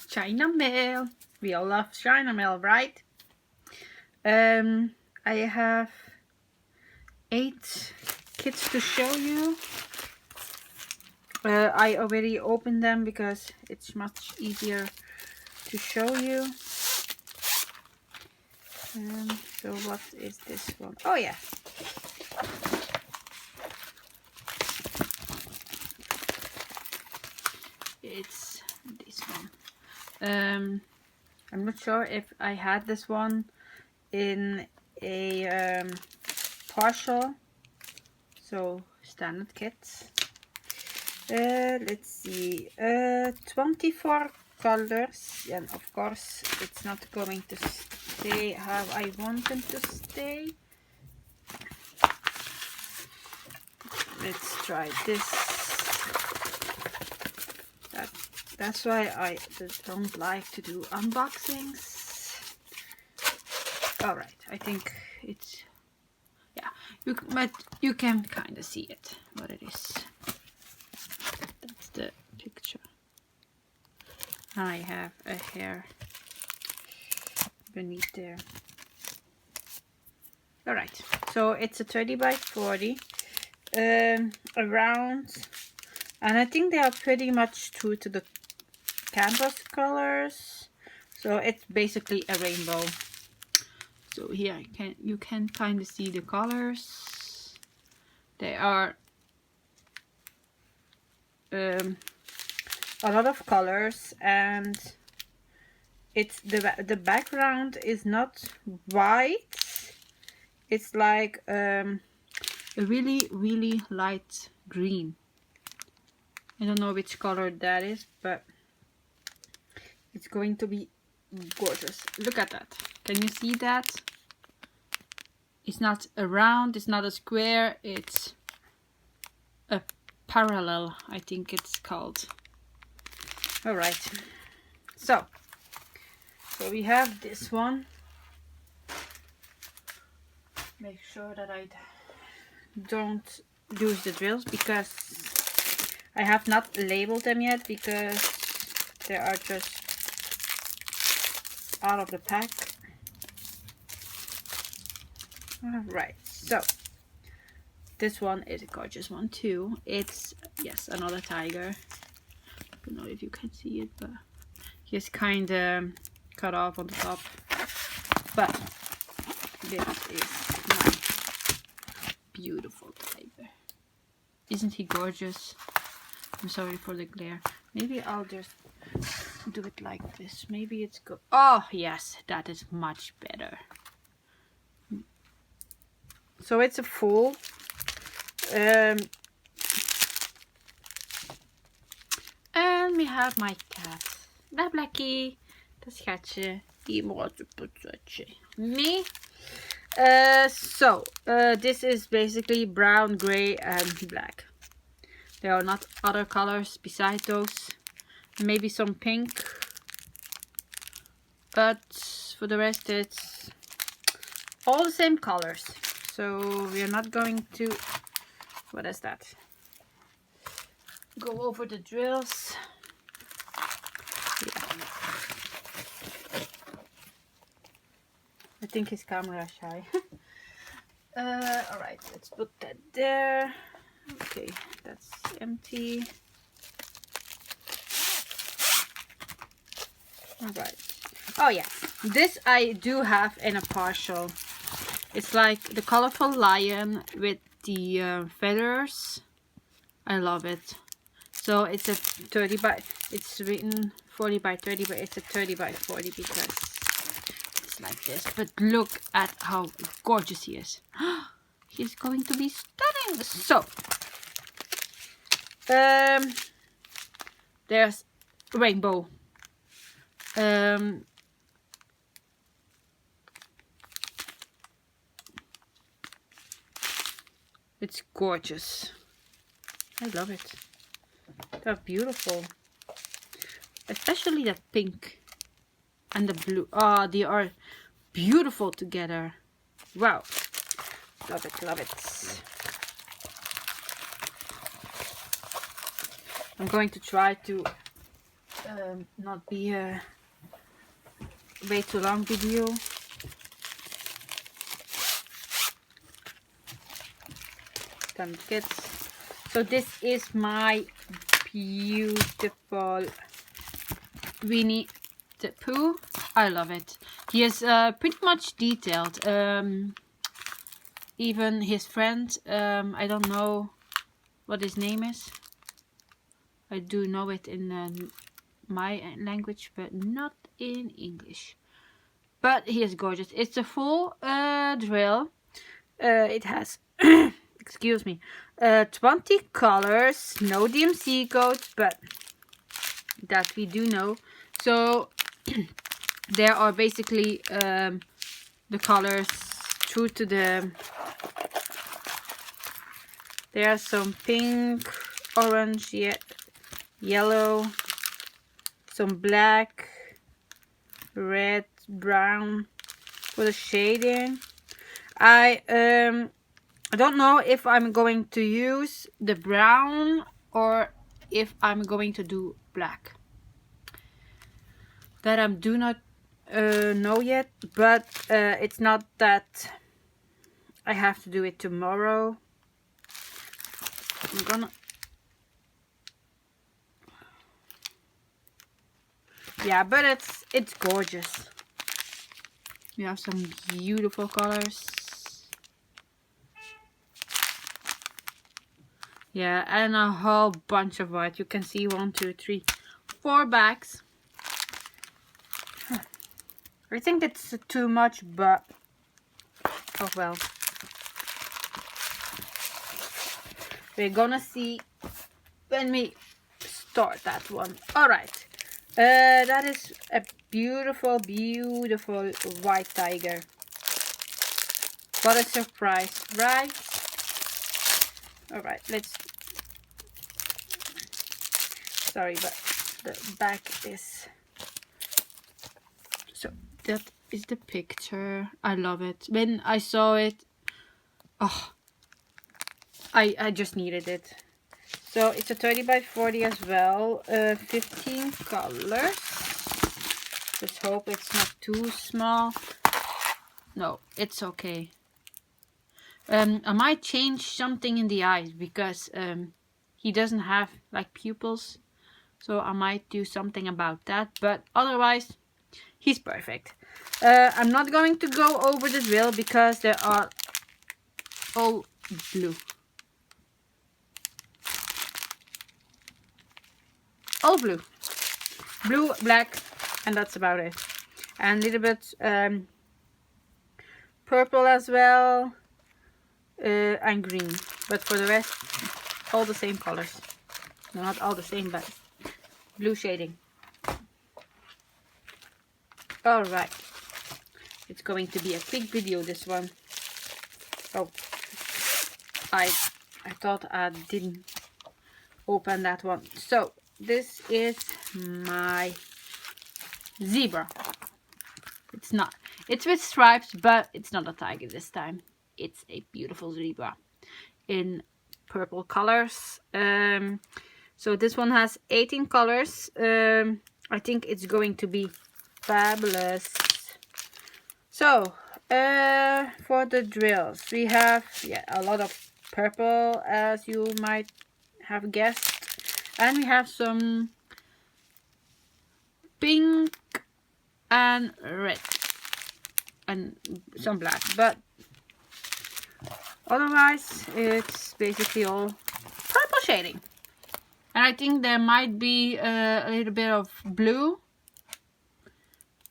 China mail. We all love China mail, right? I have 8 kits to show you. I already opened them because it's much easier to show you. So what is this one? Oh yeah. It's this one. I'm not sure if I had this one in a partial, so standard kits. Let's see, 24 colors, and of course it's not going to stay how I want them to stay. Let's try this. That's why I don't like to do unboxings. Alright, I think it's, yeah, but you can kind of see it, what it is. That's the picture. I have a hair beneath there. Alright, so it's a 30 by 40 around, and I think they are pretty much true to the canvas colors, so it's basically a rainbow. So here you can kind of see the colors. They are a lot of colors, and it's the background is not white. It's like a really light green. I don't know which color that is, but it's going to be gorgeous. Look at that. Can you see that? It's not a round, it's not a square, it's a parallel, I think it's called. Alright, so we have this one. Make sure that I don't use the drills because I have not labeled them yet, because they are just out of the pack. Alright, so this one is a gorgeous one too. It's, yes, another tiger. I don't know if you can see it, but he's kind of cut off on the top. But this is my beautiful tiger. Isn't he gorgeous? I'm sorry for the glare. Maybe I'll just do it like this. Maybe it's good. Oh yes, that is much better. So it's a full. And we have my cat. Dag Blackie. Dat schatje. Die mooie potsetje. Me. So this is basically brown, gray, and black. There are not other colors beside those. Maybe some pink. But for the rest it's all the same colors. So we are not going to, what is that? Go over the drills. Yeah. I think his camera is shy. Alright, let's put that there. Okay, that's empty. Alright. Oh yeah, this I do have in a partial. It's like the colorful lion with the feathers. I love it. So it's a 30 by, it's written 40 by 30, but it's a 30 by 40 because it's like this. But look at how gorgeous he is. He's going to be stunning. So there's rainbow. It's gorgeous. I love it. They're beautiful. Especially that pink and the blue. Oh, they are beautiful together. Wow. Love it, love it. I'm going to try to not be a way too long video. Done with kids. So this is my beautiful Winnie the Pooh. I love it. He is pretty much detailed. Even his friend, I don't know what his name is. I do know it in my language, but not in English. But he is gorgeous. It's a full drill. It has, excuse me, 20 colors, no DMC codes, but that we do know. So there are basically the colors true to the. There are some pink, orange, yellow, some black, red, brown for the shading. I don't know if I'm going to use the brown or if I'm going to do black. That I do not know yet, but it's not that I have to do it tomorrow. I'm gonna, yeah, but it's gorgeous. We have some beautiful colors. Yeah, and a whole bunch of white. You can see 1, 2, 3, 4 bags. I think it's too much, but oh well. We're gonna see when we start that one. Alright. That is a beautiful, beautiful white tiger. What a surprise, right? Alright, let's... Sorry, but the back is... So, that is the picture. I love it. When I saw it... Oh... I just needed it. So it's a 30 by 40 as well. 15 colors. Let's hope it's not too small. No, it's okay. I might change something in the eyes because he doesn't have like pupils. So I might do something about that. But otherwise, he's perfect. I'm not going to go over the drill because they are all blue. All blue, black, and that's about it. And a little bit purple as well, and green. But for the rest, all the same colors. No, not all the same, but blue shading. All right, it's going to be a quick video, this one. Oh, I thought I didn't open that one. So this is my zebra. It's not. It's with stripes, but it's not a tiger this time. It's a beautiful zebra in purple colors. So this one has 18 colors. I think it's going to be fabulous. So for the drills, we have a lot of purple, as you might have guessed. And we have some pink and red and some black, but otherwise it's basically all purple shading. And I think there might be a little bit of blue,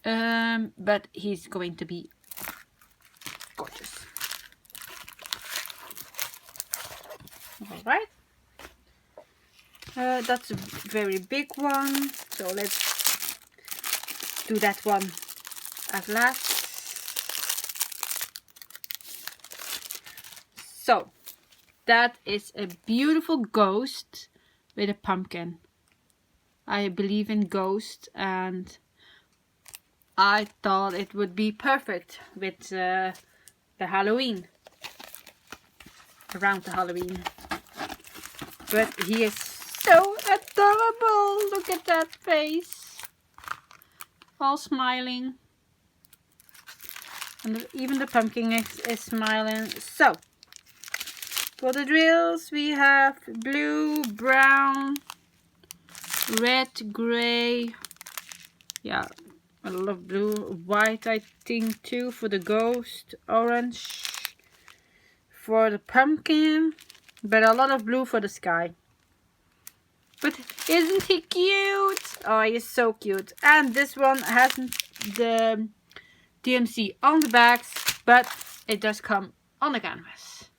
but he's going to be gorgeous. All right. That's a very big one, so let's do that one at last. So that is a beautiful ghost with a pumpkin. I believe in ghosts, and I thought it would be perfect with the Halloween, around the Halloween. But he is so adorable. Look at that face. All smiling. And even the pumpkin is smiling. So, for the drills we have blue, brown, red, grey. Yeah, I love blue. White I think too for the ghost. Orange for the pumpkin. But a lot of blue for the sky. But isn't he cute? Oh, he is so cute. And this one hasn't the DMC on the backs, but it does come on the canvas.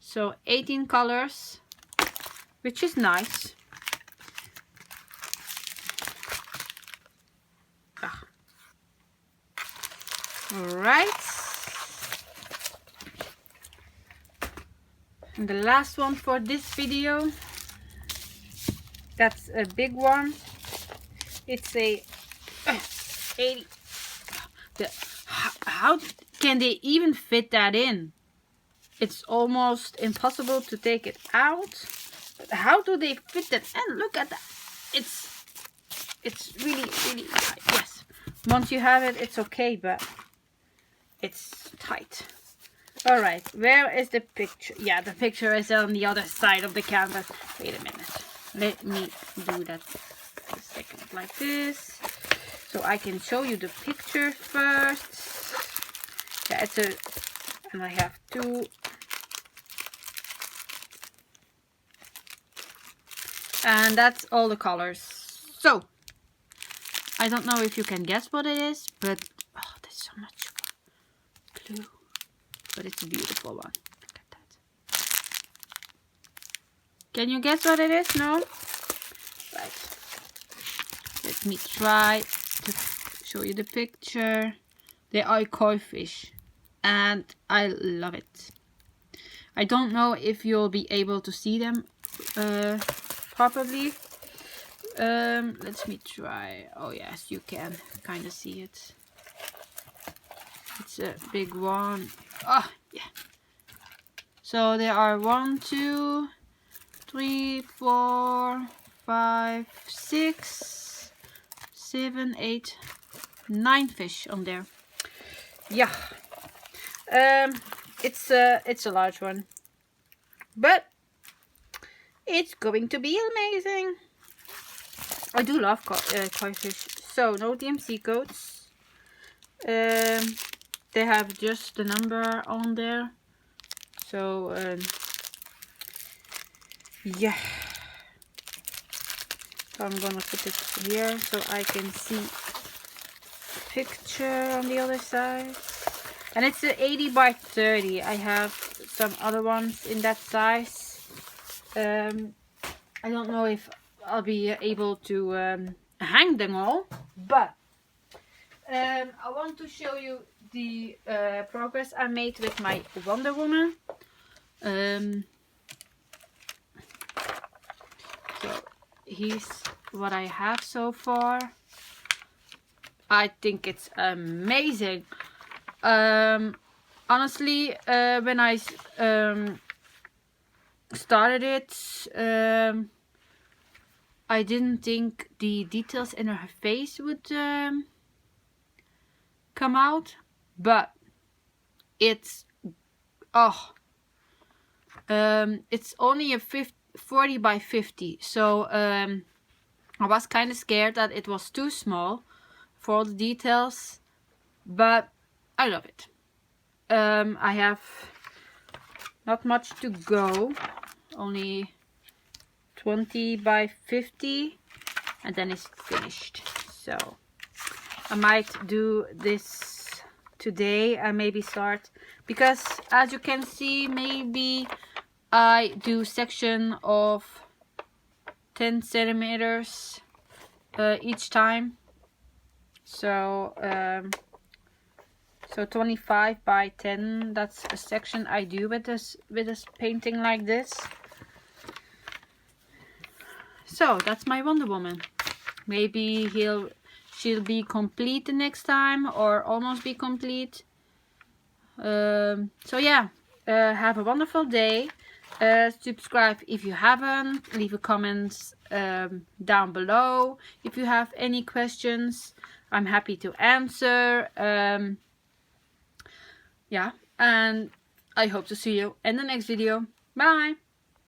So 18 colors, which is nice. Alright. And the last one for this video. That's a big one. It's a 80. How can they even fit that in? It's almost impossible to take it out. But how do they fit that in? Look at that. It's really tight. Yes. Once you have it, it's okay, but it's tight. Alright, where is the picture? Yeah, the picture is on the other side of the canvas. Wait a minute. Let me do that for a second like this. So I can show you the picture first. Yeah, it's a... And I have two. And that's all the colors. So, I don't know if you can guess what it is, but... Oh, there's so much blue. But it's a beautiful one. Look at that. Can you guess what it is? No? Right. Let me try to show you the picture. They are koi fish. And I love it. I don't know if you'll be able to see them properly. Let me try. Oh yes, you can kind of see it. It's a big one. Oh, yeah. So there are 1, 2, 3, 4, 5, 6, 7, 8, 9 fish on there. Yeah. It's a large one. But it's going to be amazing. I do love koi fish. So no DMC codes. They have just the number on there. So yeah. So I'm gonna put it here so I can see the picture on the other side. And it's an 80 by 30. I have some other ones in that size. I don't know if I'll be able to hang them all, but I want to show you the progress I made with my Wonder Woman. So here's what I have so far. I think it's amazing. Honestly, when I started it, I didn't think the details in her face would come out, but it's it's only a 40 by 50, so I was kind of scared that it was too small for all the details, but I love it. I have not much to go, only 20 by 50, and then it's finished. So I might do this today and maybe start, because as you can see, maybe I do section of 10 centimeters each time. So so 25 by 10, that's a section I do with this painting like this. So that's my Wonder Woman. Maybe she'll be complete the next time, or almost be complete. So yeah, have a wonderful day. Subscribe if you haven't. Leave a comment down below. If you have any questions, I'm happy to answer. Yeah, and I hope to see you in the next video. Bye!